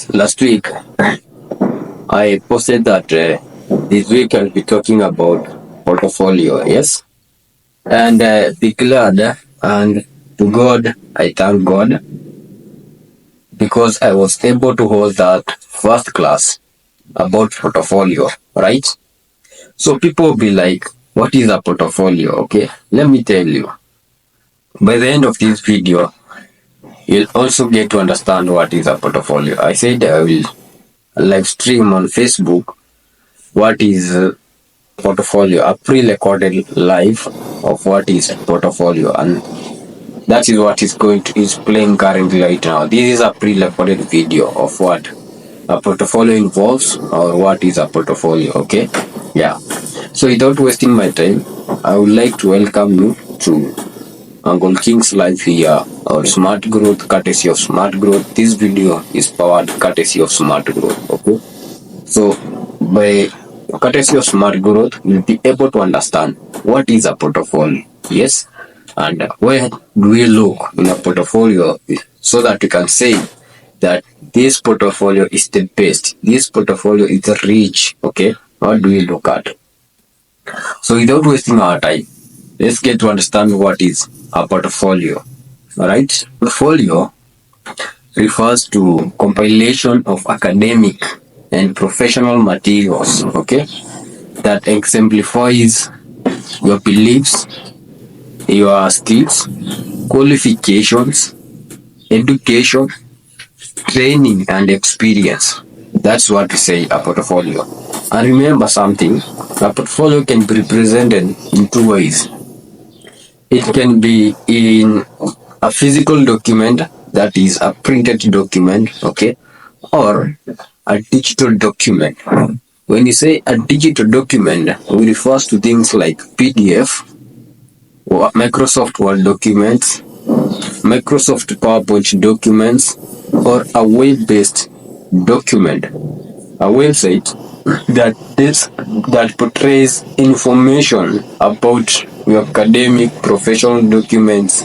Last week I posted that this week I'll be talking about portfolio, yes, and be glad and to God I thank God because I was able to hold that first class about portfolio, right? So people will be like, what is a portfolio? Okay, let me tell you. By the end of this video, you'll also get to understand what is a portfolio. I said I will live stream on Facebook what is portfolio, a pre-recorded live of what is portfolio, and that is what is playing currently right now. This is a pre-recorded video of what a portfolio involves or what is a portfolio. Okay, yeah. So without wasting my time, I would like to welcome you to Uncle King's Life here, or Smart Growth, courtesy of Smart Growth. This video is powered courtesy of Smart Growth. Okay, so by courtesy of Smart Growth, you'll be able to understand what is a portfolio, yes, and where do we look in a portfolio so that we can say that this portfolio is the best, this portfolio is rich. Okay, what do we look at? So without wasting our time, let's get to understand what is a portfolio. Alright, portfolio refers to compilation of academic and professional materials, okay, that exemplifies your beliefs, your skills, qualifications, education, training, and experience. That's what we say a portfolio. And remember something, a portfolio can be represented in two ways. It can be in a physical document, that is a printed document, okay, or a digital document. When you say a digital document, we refers to things like PDF, or Microsoft Word documents, Microsoft PowerPoint documents, or a web-based document, a website that portrays information about your academic professional documents.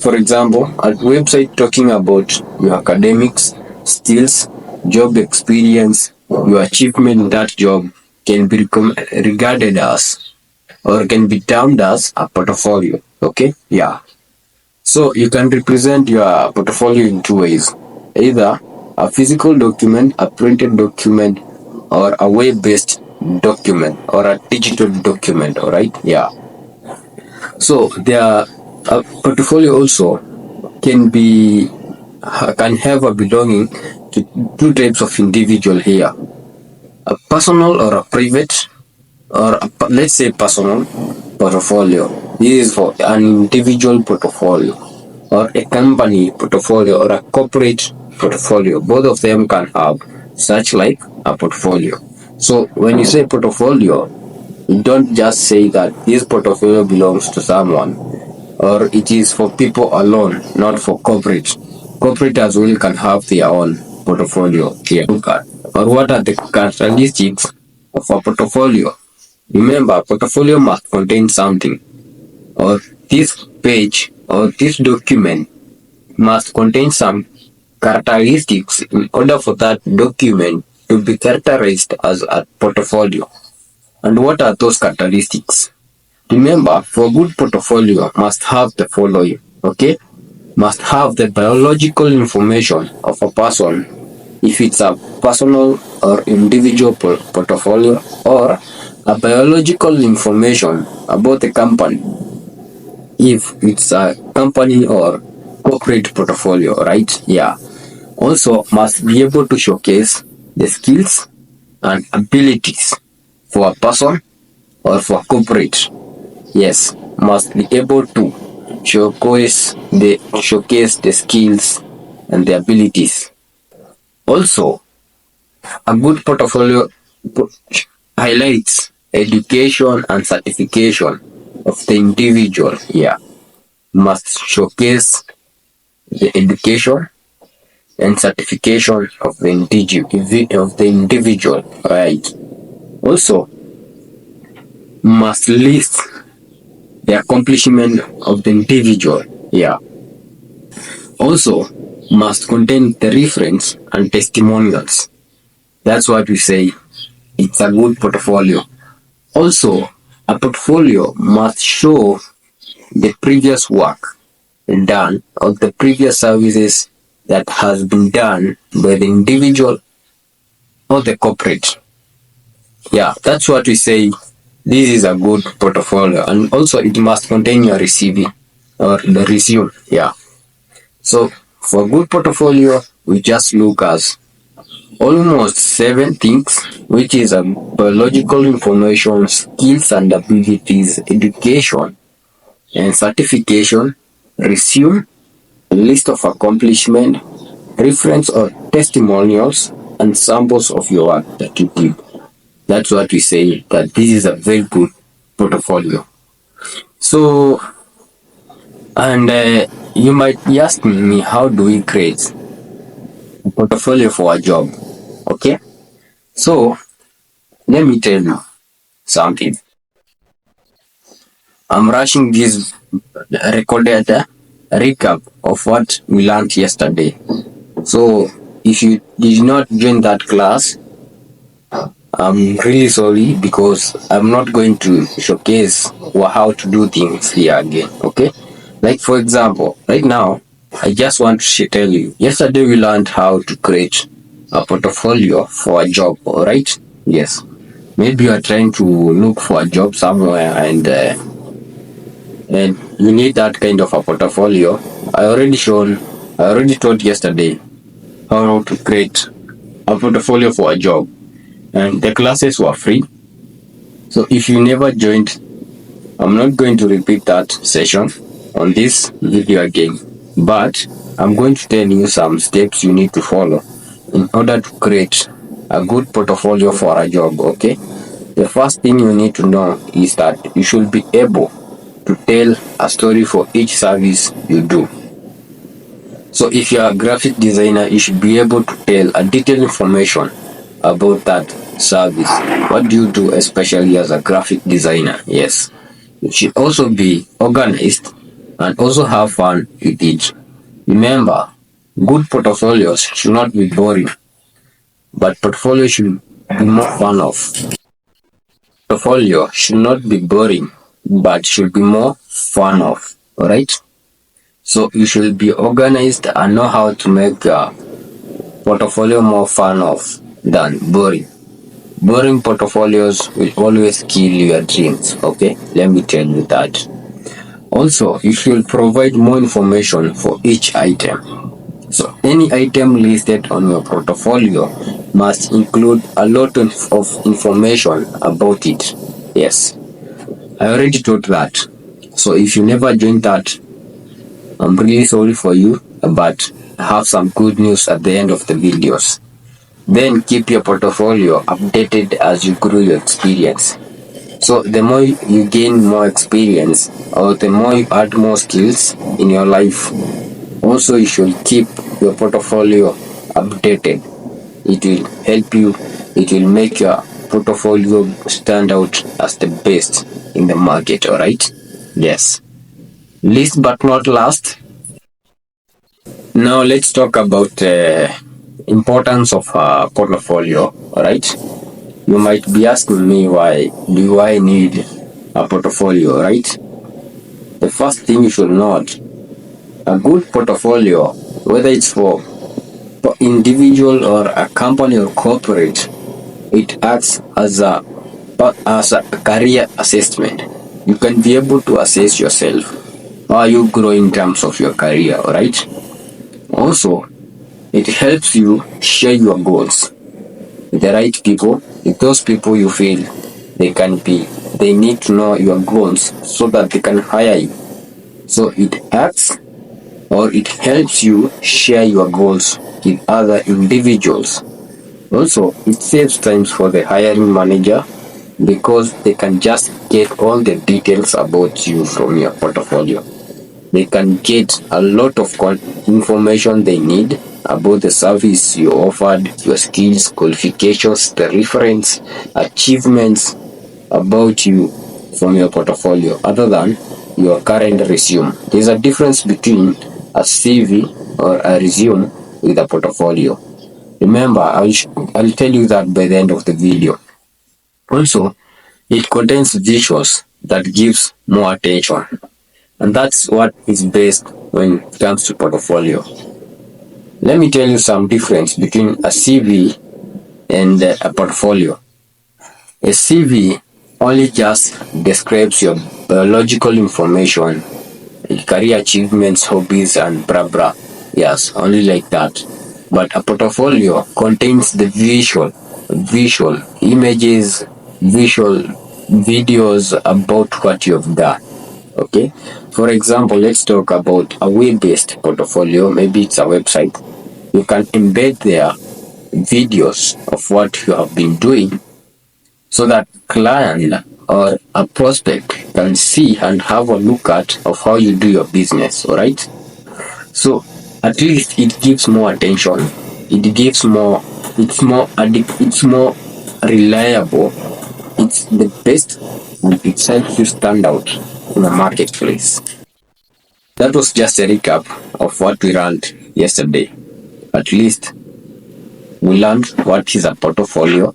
For example, a website talking about your academics, skills, job experience, your achievement in that job can be regarded as, or can be termed as, a portfolio. Okay, yeah. So you can represent your portfolio in two ways, either a physical document, a printed document, or a web-based document, or a digital document. All right, yeah. So their portfolio also can have a belonging to two types of individual here: a personal or a private, or let's say personal portfolio. This is for an individual portfolio, or a company portfolio, or a corporate portfolio. Both of them can have such like a portfolio. So when you say portfolio, you don't just say that this portfolio belongs to someone, or it is for people alone, not for corporate. Corporate as well can have their own portfolio here. Look at, or what are the characteristics of a portfolio? Remember, a portfolio must contain something, or this page or this document must contain some characteristics in order for that document to be characterized as a portfolio. And what are those characteristics? Remember, for a good portfolio must have the following, okay? Must have the biological information of a person, if it's a personal or individual portfolio, or a biological information about the company, if it's a company or corporate portfolio, right? Yeah. Also must be able to showcase the skills and abilities for a person or for a corporate. Yes, must be able to showcase the skills and the abilities. Also, a good portfolio highlights education and certification of the individual. Yeah, must showcase the education and certification of the individual. Right. Also, must list the accomplishment of the individual. Yeah. Also, must contain the reference and testimonials. That's what we say. It's a good portfolio. Also, a portfolio must show the previous work done or the previous services that has been done by the individual or the corporate. Yeah, that's what we say. This is a good portfolio, and also it must contain your CV or the resume. Yeah. So for good portfolio, we just look as almost 7 things, which is a biological information, skills and abilities, education and certification, resume, list of accomplishment, reference or testimonials, and samples of your work that you did. That's what we say that this is a very good portfolio. So, and you might be asking me, how do we create a portfolio for a job? Okay, so let me tell you something. I'm rushing this recorded recap of what we learned yesterday. So, if you did not join that class, I'm really sorry because I'm not going to showcase how to do things here again. Okay, like for example, right now, I just want to tell you. Yesterday we learned how to create a portfolio for a job. All right? Yes. Maybe you are trying to look for a job somewhere and you need that kind of a portfolio. I already told yesterday how to create a portfolio for a job, and the classes were free. So if you never joined, I'm not going to repeat that session on this video again, but I'm going to tell you some steps you need to follow in order to create a good portfolio for a job. Okay, the first thing you need to know is that you should be able to tell a story for each service you do. So if you are a graphic designer, you should be able to tell a detailed information about that service. What do you do, especially as a graphic designer? Yes. You should also be organized and also have fun with it. Remember, good portfolios should not be boring, but portfolio should be more fun of. Portfolio should not be boring, but should be more fun of. Alright? So you should be organized and know how to make a portfolio more fun of than boring. Boring portfolios will always kill your dreams. Okay, let me tell you that. Also, you should provide more information for each item. So any item listed on your portfolio must include a lot of information about it. Yes, I already told that. So if you never joined that, I'm really sorry for you, but I have some good news at the end of the videos. Then keep your portfolio updated as you grow your experience. So the more you gain more experience or the more you add more skills in your life, also you should keep your portfolio updated. It will help you, it will make your portfolio stand out as the best in the market, alright? Yes. Least but not last, now let's talk about importance of a portfolio. All right, you might be asking me why do I need a portfolio, right? The first thing you should note: a good portfolio, whether it's for individual or a company or corporate, it acts as a career assessment. You can be able to assess yourself. How are you growing in terms of your career? All right. Also, it helps you share your goals with the right people, with those people you feel they need to know your goals so that they can hire you. So it acts or it helps you share your goals with other individuals. Also, it saves time for the hiring manager because they can just get all the details about you from your portfolio. They can get a lot of information they need about the service you offered, your skills, qualifications, the reference, achievements about you from your portfolio other than your current resume. There's a difference between a CV or I resume with a portfolio. Remember, I'll tell you that by the end of the video. Also, it contains visuals that gives more attention, and that's what is best when it comes to portfolio. Let me tell you some difference between a CV and a portfolio. A CV only just describes your biological information, career achievements, hobbies, and blah blah. Yes, only like that. But a portfolio contains the visual images, visual videos about what you've done. Okay, for example, let's talk about a web-based portfolio. Maybe it's a website. You can embed there videos of what you have been doing so that client or a prospect can see and have a look at of how you do your business. All right, so at least it gives more attention, it gives more, it's more reliable, it's the best, and it helps you stand out in the marketplace. That was just a recap of what we learned yesterday. At least we learned what is a portfolio,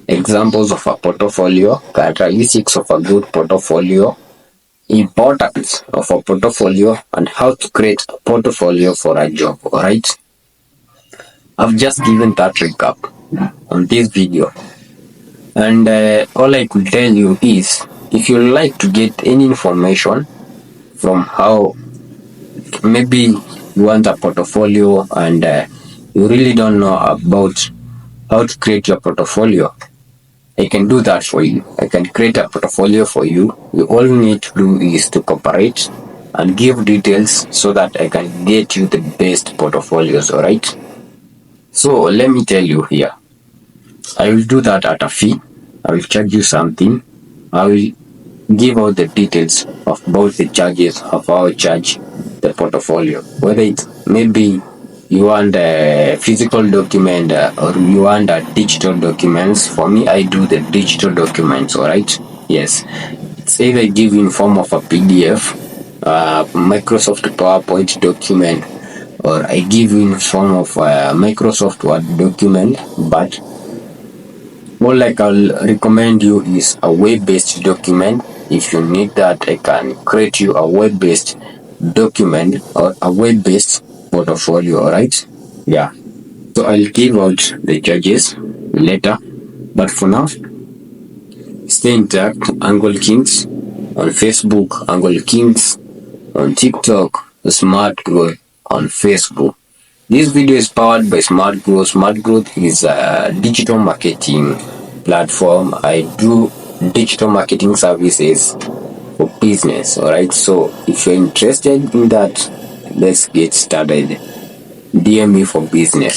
examples of a portfolio, characteristics of a good portfolio, importance of a portfolio, and how to create a portfolio for a job. Alright, I've just given that recap on this video, and all I could tell you is if you like to get any information from how maybe you want a portfolio and you really don't know about how to create your portfolio, I can do that for you. I can create a portfolio for you. You all you need to do is to cooperate and give details so that I can get you the best portfolios. Alright, so let me tell you here, I will do that at a fee. I will charge you something. I will give out the details of both the charges of how I charge the portfolio. Whether it's maybe you want a physical document or you want a digital documents. For me, I do the digital documents. Alright. Yes. It's either give in form of a PDF, Microsoft PowerPoint document, or I give you in form of a Microsoft Word document, but all I'll recommend you is a web-based document. If you need that, I can create you a web-based document or a web-based portfolio. Alright? Yeah. So I'll give out the charges later. But for now, stay intact. Angle Kings on Facebook, Angle Kings on TikTok, Smart Growth on Facebook. This video is powered by Smart Growth. Smart Growth is a digital marketing platform. I do digital marketing services for business. Alright, so if you're interested in that, let's get started. DM me for business.